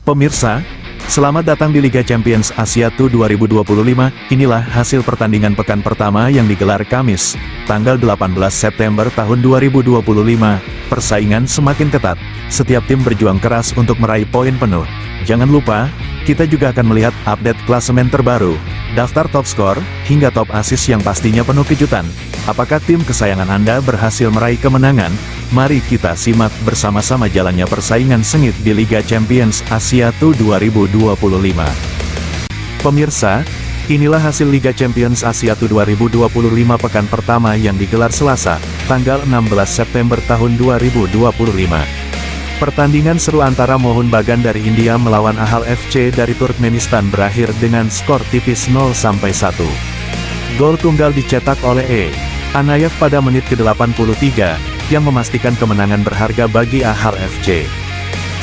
Pemirsa, selamat datang di Liga Champions Asia Tour 2025. Inilah hasil pertandingan pekan pertama yang digelar Kamis, tanggal 18 September tahun 2025. Persaingan semakin ketat, setiap tim berjuang keras untuk meraih poin penuh. Jangan lupa, kita juga akan melihat update klasemen terbaru, daftar top skor, hingga top assist yang pastinya penuh kejutan. Apakah tim kesayangan Anda berhasil meraih kemenangan? Mari kita simak bersama-sama jalannya persaingan sengit di Liga Champions Asia Tour 2025. Pemirsa, inilah hasil Liga Champions Asia Tour 2025 pekan pertama yang digelar Selasa, tanggal 16 September tahun 2025. Pertandingan seru antara Mohun Bagan dari India melawan Ahal FC dari Turkmenistan berakhir dengan skor tipis 0-1. Gol tunggal dicetak oleh Anayev pada menit ke-83, yang memastikan kemenangan berharga bagi Ahal FC.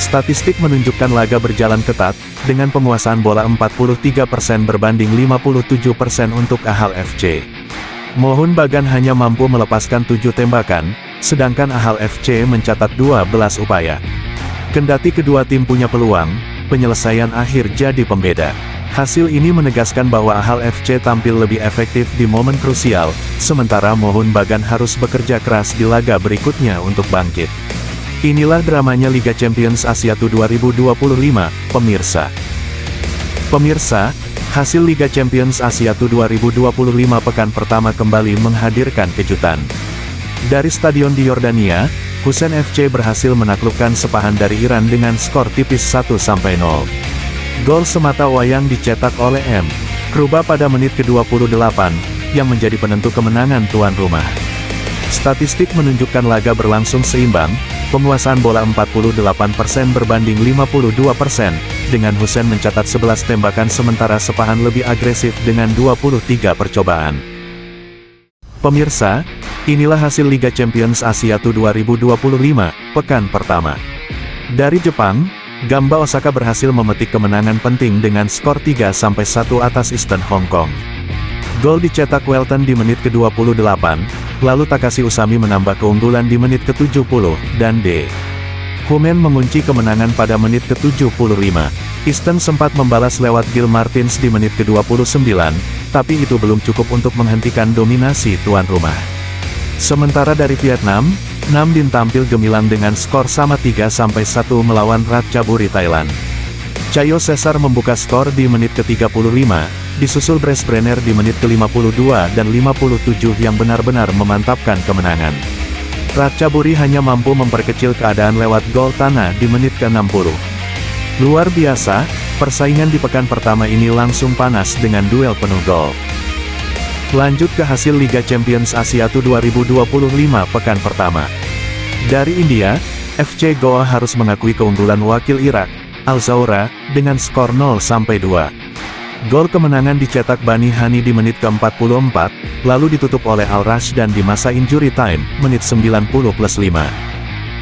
Statistik menunjukkan laga berjalan ketat, dengan penguasaan bola 43% berbanding 57% untuk Ahal FC. Mohun Bagan hanya mampu melepaskan 7 tembakan, sedangkan Ahal FC mencatat 12 upaya. Kendati kedua tim punya peluang, penyelesaian akhir jadi pembeda. Hasil ini menegaskan bahwa Ahal FC tampil lebih efektif di momen krusial, sementara Mohun Bagan harus bekerja keras di laga berikutnya untuk bangkit. Inilah dramanya Liga Champions Asia Tour 2025, pemirsa. Pemirsa, hasil Liga Champions Asia Tour 2025 pekan pertama kembali menghadirkan kejutan. Dari stadion di Yordania, Hussein FC berhasil menaklukkan Sepahan dari Iran dengan skor tipis 1-0. Gol semata wayang dicetak oleh Kruba pada menit ke-28, yang menjadi penentu kemenangan tuan rumah. Statistik menunjukkan laga berlangsung seimbang, penguasaan bola 48% berbanding 52%, dengan Hussein mencatat 11 tembakan sementara Sepahan lebih agresif dengan 23 percobaan. Pemirsa, inilah hasil Liga Champions Asia Tour 2025, pekan pertama. Dari Jepang, Gamba Osaka berhasil memetik kemenangan penting dengan skor 3-1 atas Eastern Hong Kong. Gol dicetak Welton di menit ke-28, lalu Takashi Usami menambah keunggulan di menit ke-70, dan Humen mengunci kemenangan pada menit ke-75. Eastern sempat membalas lewat Gil Martins di menit ke-29, tapi itu belum cukup untuk menghentikan dominasi tuan rumah. Sementara dari Vietnam, Nam Dinh tampil gemilang dengan skor sama 3-1 melawan Ratchaburi Thailand. Cayo Cesar membuka skor di menit ke-35, disusul Bres Brenner di menit ke-52 dan 57 yang benar-benar memantapkan kemenangan. Ratchaburi hanya mampu memperkecil keadaan lewat gol Tana di menit ke-60. Luar biasa, persaingan di pekan pertama ini langsung panas dengan duel penuh gol. Lanjut ke hasil Liga Champions Asia Tour 2025 pekan pertama. Dari India, FC Goa harus mengakui keunggulan wakil Irak, Al Zawra, dengan skor 0-2. Gol kemenangan dicetak Bani Hani di menit ke-44, lalu ditutup oleh Al Rashdan di masa injury time, menit 90+5.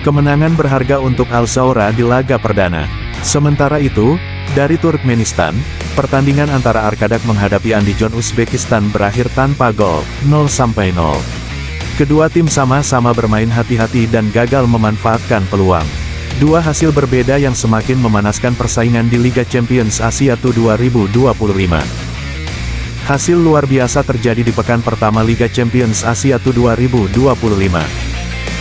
Kemenangan berharga untuk Al Zawra di laga perdana. Sementara itu, dari Turkmenistan, pertandingan antara Arkadak menghadapi Andijon Uzbekistan berakhir tanpa gol, 0-0. Kedua tim sama-sama bermain hati-hati dan gagal memanfaatkan peluang. Dua hasil berbeda yang semakin memanaskan persaingan di Liga Champions Asia Tour 2025. Hasil luar biasa terjadi di pekan pertama Liga Champions Asia Tour 2025.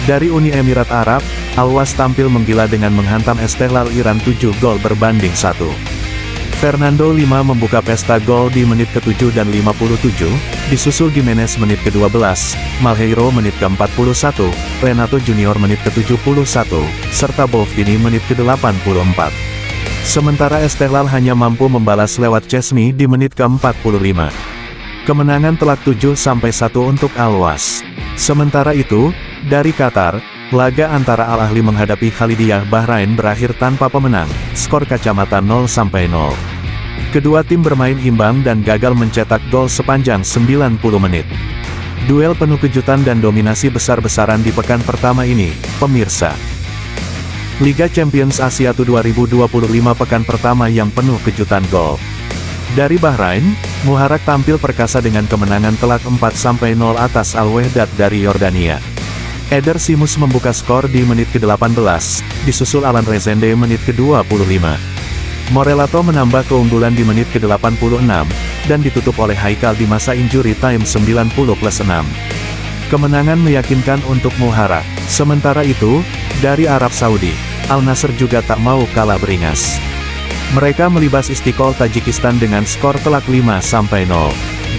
Dari Uni Emirat Arab, Al-Was tampil menggila dengan menghantam Esteghlal Iran 7 gol berbanding 1. Fernando Lima membuka pesta gol di menit ke-7 dan 57, disusul Gimenez menit ke-12, Malheiro menit ke-41, Renato Junior menit ke-71, serta Bofdini menit ke-84. Sementara Esteghlal hanya mampu membalas lewat Chesney di menit ke-45. Kemenangan telak 7-1 untuk Al-Was. Sementara itu, dari Qatar, laga antara Al Ahly menghadapi Khalidiyah Bahrain berakhir tanpa pemenang, skor kacamata 0-0. Kedua tim bermain imbang dan gagal mencetak gol sepanjang 90 menit. Duel penuh kejutan dan dominasi besar-besaran di pekan pertama ini, pemirsa. Liga Champions Asia Tour 2025 pekan pertama yang penuh kejutan gol. Dari Bahrain, Muharrak tampil perkasa dengan kemenangan telak 4-0 atas Al-Wehdat dari Yordania. Eder Simus membuka skor di menit ke-18, disusul Alan Rezende menit ke-25. Morellato menambah keunggulan di menit ke-86, dan ditutup oleh Haikal di masa injury time 90+6. Kemenangan meyakinkan untuk Muharraq. Sementara itu, dari Arab Saudi, Al Nassr juga tak mau kalah beringas. Mereka melibas Istiqlal Tajikistan dengan skor telak 5-0.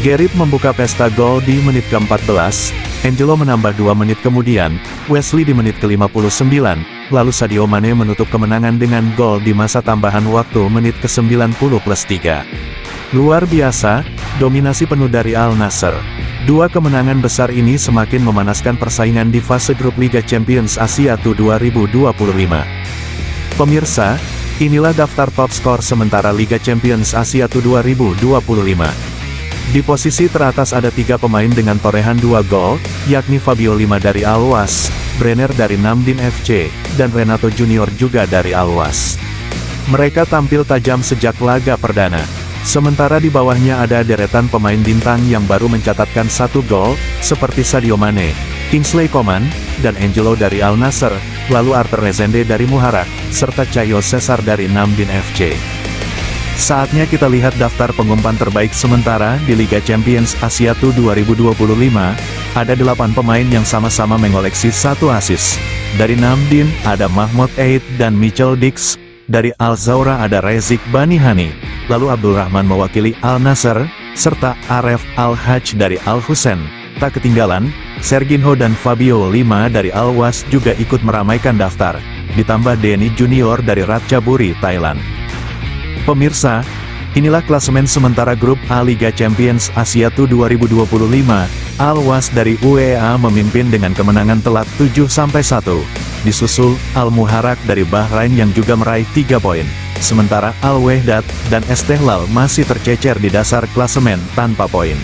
Gerrit membuka pesta gol di menit ke-14, Angelo menambah 2 menit kemudian, Wesley di menit ke-59, lalu Sadio Mane menutup kemenangan dengan gol di masa tambahan waktu menit ke-90+3. Luar biasa, dominasi penuh dari Al Nassr. Dua kemenangan besar ini semakin memanaskan persaingan di fase grup Liga Champions Asia 2025. Pemirsa, inilah daftar top skor sementara Liga Champions Asia 2025. Di posisi teratas ada 3 pemain dengan torehan 2 gol, yakni Fabio Lima dari Al-Was, Brenner dari Namdin FC, dan Renato Junior juga dari Al-Was. Mereka tampil tajam sejak laga perdana. Sementara di bawahnya ada deretan pemain bintang yang baru mencatatkan 1 gol, seperti Sadio Mane, Kingsley Coman, dan Angelo dari Al Nassr, lalu Arthur Rezende dari Muharraq, serta Caio Cesar dari Namdin FC. Saatnya kita lihat daftar pengumpan terbaik sementara di Liga Champions Asia 2025, ada 8 pemain yang sama-sama mengoleksi 1 assist. Dari Namdin, ada Mahmoud Eid dan Mitchell Dix, dari Al Zawra ada Rezik Banihani, lalu Abdul Rahman mewakili Al Nassr, serta Aref Al-Hajj dari Al-Hussein. Tak ketinggalan, Serginho dan Fabio Lima dari Al-Was juga ikut meramaikan daftar, ditambah Denny Junior dari Ratchaburi, Thailand. Pemirsa, inilah klasemen sementara grup A Liga Champions Asia 2025, Al-Was dari UEA memimpin dengan kemenangan telak 7-1. Disusul, Al-Muharraq dari Bahrain yang juga meraih 3 poin. Sementara Al-Wehdat dan Istiqlal masih tercecer di dasar klasemen tanpa poin.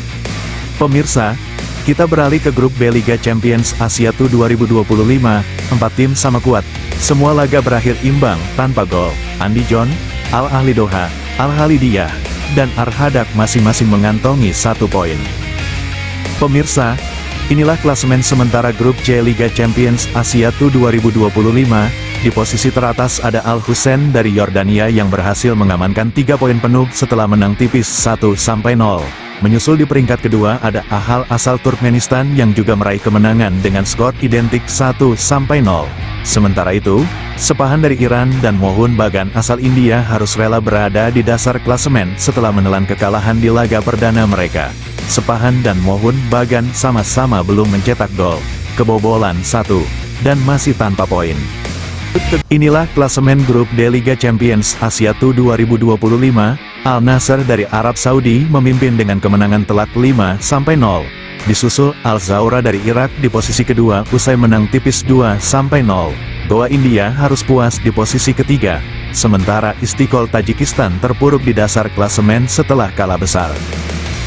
Pemirsa, kita beralih ke grup B Liga Champions Asia 2025, 4 tim sama kuat. Semua laga berakhir imbang tanpa gol. Andy John, Al-Ahli Doha, Al-Halidiyah, dan Ar-Hadak masing-masing mengantongi 1 poin. Pemirsa, inilah klasemen sementara grup C Liga Champions Asia 2025, di posisi teratas ada Al-Hussein dari Yordania yang berhasil mengamankan 3 poin penuh setelah menang tipis 1-0. Menyusul di peringkat kedua ada Ahal asal Turkmenistan yang juga meraih kemenangan dengan skor identik 1-0. Sementara itu, Sepahan dari Iran dan Mohun Bagan asal India harus rela berada di dasar klasemen setelah menelan kekalahan di laga perdana mereka. Sepahan dan Mohun Bagan sama-sama belum mencetak gol, kebobolan 1, dan masih tanpa poin. Inilah klasemen grup D Liga Champions Asia 2025, Al Nassr dari Arab Saudi memimpin dengan kemenangan telak 5-0. Disusul Al Zawra dari Irak di posisi kedua usai menang tipis 2-0. Goa India harus puas di posisi ketiga, sementara Istiqlal Tajikistan terpuruk di dasar klasemen setelah kalah besar.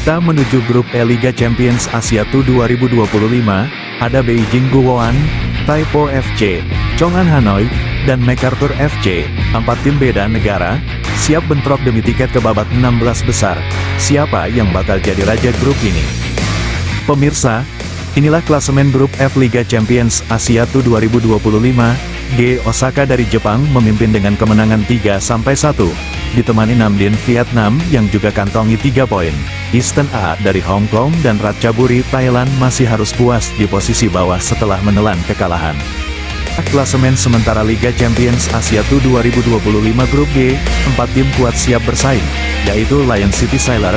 Kita menuju grup E Liga Champions Asia 2025, ada Beijing Guoan, Taipo FC, Chong'an Hanoi, dan MacArthur FC. 4 tim beda negara, siap bentrok demi tiket ke babak 16 besar. Siapa yang bakal jadi raja grup ini? Pemirsa, inilah klasemen grup F Liga Champions Asia 2025, G Osaka dari Jepang memimpin dengan kemenangan 3-1, ditemani Namdin Vietnam yang juga kantongi 3 poin. Eastern A dari Hong Kong dan Ratchaburi Thailand masih harus puas di posisi bawah setelah menelan kekalahan. Klasemen sementara Liga Champions Asia 2025 Grup G, 4 tim kuat siap bersaing, yaitu Lion City Sailor,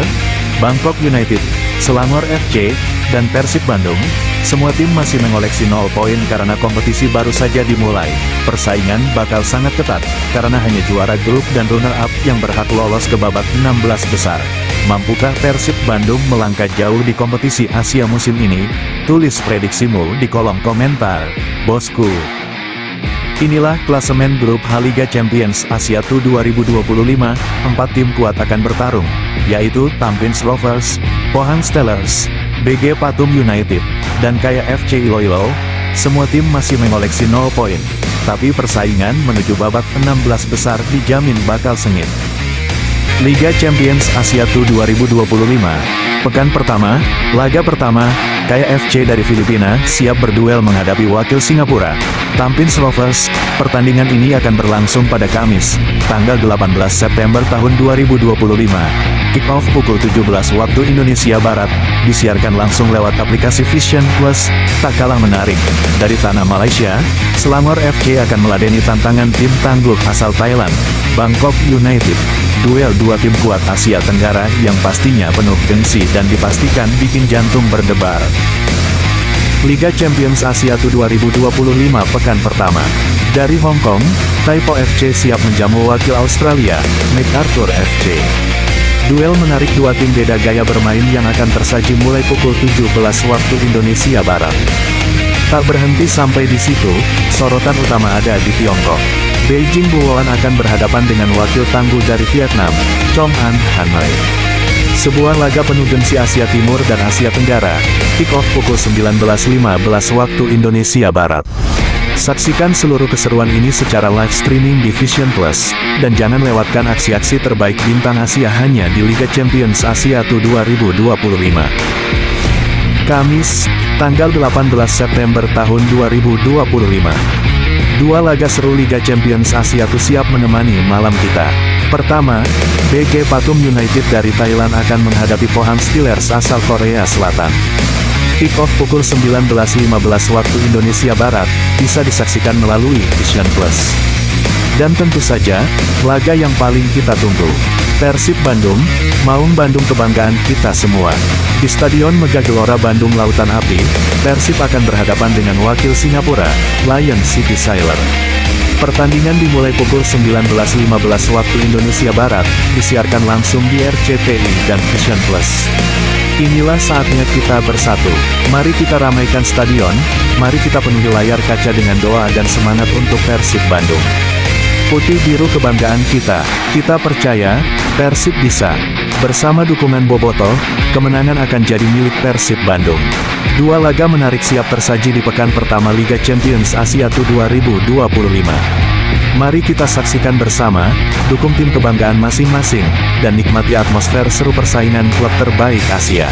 Bangkok United, Selangor FC, dan Persib Bandung. Semua tim masih mengoleksi 0 poin karena kompetisi baru saja dimulai. Persaingan bakal sangat ketat, karena hanya juara grup dan runner-up yang berhak lolos ke babak 16 besar. Mampukah Persib Bandung melangkah jauh di kompetisi Asia musim ini? Tulis prediksimu di kolom komentar, bosku. Inilah klasemen grup H Liga Champions Asia 2025, 4 tim kuat akan bertarung, yaitu Tampines Rovers, Pohang Steelers, BG Pathum United, dan Kaya FC Iloilo. Semua tim masih mengoleksi 0 poin, tapi persaingan menuju babak 16 besar dijamin bakal sengit. Liga Champions Asia 2025 Pekan pertama, laga pertama, KFC dari Filipina siap berduel menghadapi wakil Singapura, Tampines Rovers. Pertandingan ini akan berlangsung pada Kamis, tanggal 18 September tahun 2025. Kick-off pukul 17 waktu Indonesia Barat, disiarkan langsung lewat aplikasi Vision Plus. Tak kalah menarik, dari tanah Malaysia, Selangor FC akan meladeni tantangan tim tangguh asal Thailand, Bangkok United. Duel dua tim kuat Asia Tenggara yang pastinya penuh gengsi dan dipastikan bikin jantung berdebar. Liga Champions Asia Tu 2025 pekan pertama. Dari Hong Kong, Taipo FC siap menjamu wakil Australia, MacArthur FC. Duel menarik dua tim beda gaya bermain yang akan tersaji mulai pukul 17 waktu Indonesia Barat. Tak berhenti sampai di situ, sorotan utama ada di Tiongkok. Beijing Buoan akan berhadapan dengan wakil tangguh dari Vietnam, Chong An Hanoi. Sebuah laga penuh gengsi Asia Timur dan Asia Tenggara, kick-off pukul 19.15 waktu Indonesia Barat. Saksikan seluruh keseruan ini secara live streaming di Vision Plus, dan jangan lewatkan aksi-aksi terbaik bintang Asia hanya di Liga Champions Asia Tu 2025. Kamis, tanggal 18 September tahun 2025. Dua laga seru Liga Champions Asia Tu siap menemani malam kita. Pertama, BG Pathum United dari Thailand akan menghadapi Pohang Steelers asal Korea Selatan. Kick-off pukul 19.15 waktu Indonesia Barat, bisa disaksikan melalui Vision Plus. Dan tentu saja, laga yang paling kita tunggu, Persib Bandung, Maung Bandung kebanggaan kita semua. Di Stadion Megah Gelora Bandung Lautan Api, Persib akan berhadapan dengan wakil Singapura, Lion City Sailor. Pertandingan dimulai pukul 19.15 waktu Indonesia Barat, disiarkan langsung di RCTI dan Vision Plus. Inilah saatnya kita bersatu. Mari kita ramaikan stadion, mari kita penuhi layar kaca dengan doa dan semangat untuk Persib Bandung. Putih biru kebanggaan kita percaya, Persib bisa. Bersama dukungan Bobotoh, kemenangan akan jadi milik Persib Bandung. Dua laga menarik siap tersaji di pekan pertama Liga Champions Asia Tu 2025. Mari kita saksikan bersama, dukung tim kebanggaan masing-masing, dan nikmati atmosfer seru persaingan klub terbaik Asia.